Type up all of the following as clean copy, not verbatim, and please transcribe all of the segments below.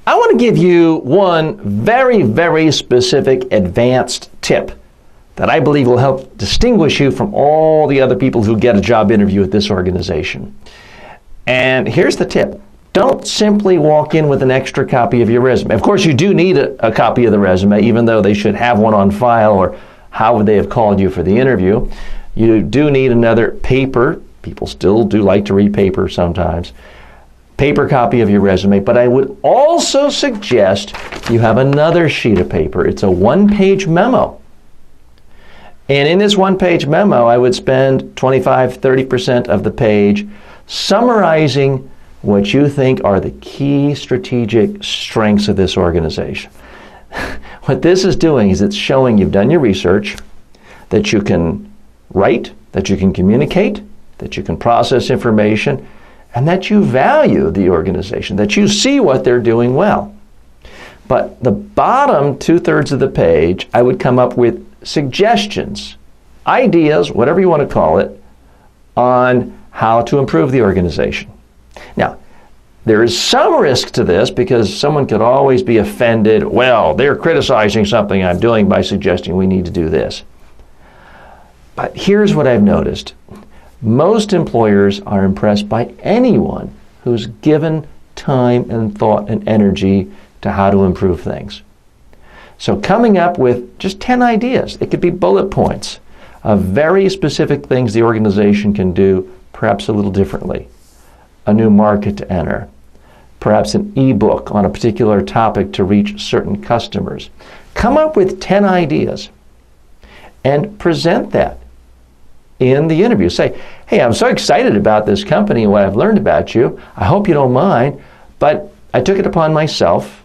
I want to give you one very, very specific advanced tip that I believe will help distinguish you from all the other people who get a job interview at this organization. And here's the tip. Don't simply walk in with an extra copy of your resume. Of course, you do need a copy of the resume, even though they should have one on file, or how would they have called you for the interview. You do need another paper. People still do like to read paper sometimes. Paper copy of your resume, but I would also suggest you have another sheet of paper. It's a one-page memo. And in this one-page memo, I would spend 25-30% of the page summarizing what you think are the key strategic strengths of this organization. What this is doing is it's showing you've done your research, that you can write, that you can communicate, that you can process information, and that you value the organization, that you see what they're doing well. But the bottom 2/3 of the page, I would come up with suggestions, ideas, whatever you want to call it, on how to improve the organization. Now, there is some risk to this because someone could always be offended. Well, they're criticizing something I'm doing by suggesting we need to do this. But here's what I've noticed. Most employers are impressed by anyone who's given time and thought and energy to how to improve things. So coming up with just 10 ideas, it could be bullet points of very specific things the organization can do, perhaps a little differently. A new market to enter, perhaps an ebook on a particular topic to reach certain customers. Come up with 10 ideas and present that in the interview. Say, hey, I'm so excited about this company and what I've learned about you. I hope you don't mind, but I took it upon myself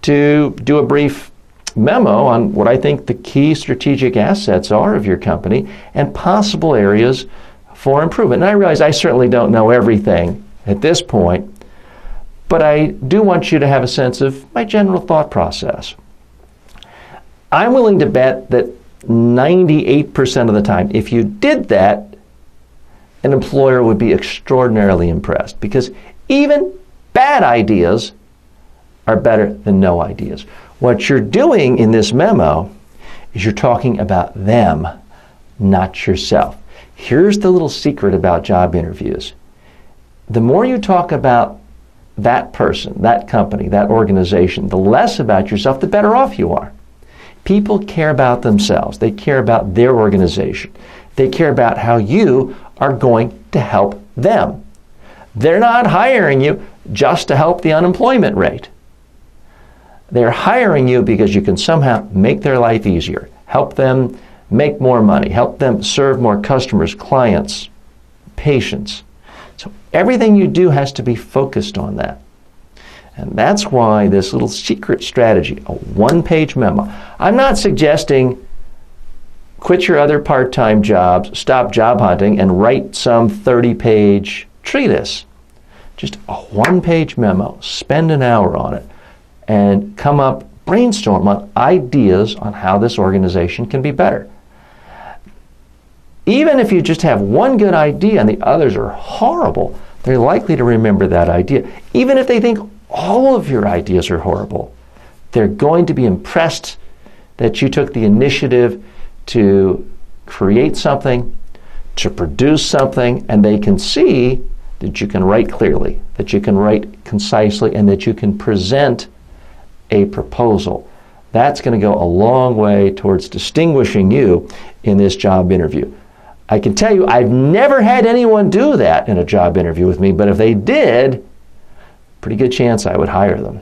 to do a brief memo on what I think the key strategic assets are of your company and possible areas for improvement. And I realize I certainly don't know everything at this point, but I do want you to have a sense of my general thought process. I'm willing to bet that 98% of the time, if you did that, an employer would be extraordinarily impressed, because even bad ideas are better than no ideas. What you're doing in this memo is you're talking about them, not yourself. Here's the little secret about job interviews. The more you talk about that person, that company, that organization, the less about yourself, the better off you are. People care about themselves. They care about their organization. They care about how you are going to help them. They're not hiring you just to help the unemployment rate. They're hiring you because you can somehow make their life easier, help them make more money, help them serve more customers, clients, patients. So everything you do has to be focused on that. And that's why this little secret strategy, a one-page memo. I'm not suggesting quit your other part-time jobs, stop job hunting, and write some 30-page treatise. Just a one-page memo. Spend an hour on it and come up, brainstorm on ideas on how this organization can be better. Even if you just have one good idea and the others are horrible, they're likely to remember that idea. Even if they think all of your ideas are horrible, they're going to be impressed that you took the initiative to create something, to produce something, and they can see that you can write clearly, that you can write concisely, and that you can present a proposal. That's going to go a long way towards distinguishing you in this job interview. I can tell you, I've never had anyone do that in a job interview with me, but if they did, pretty good chance I would hire them.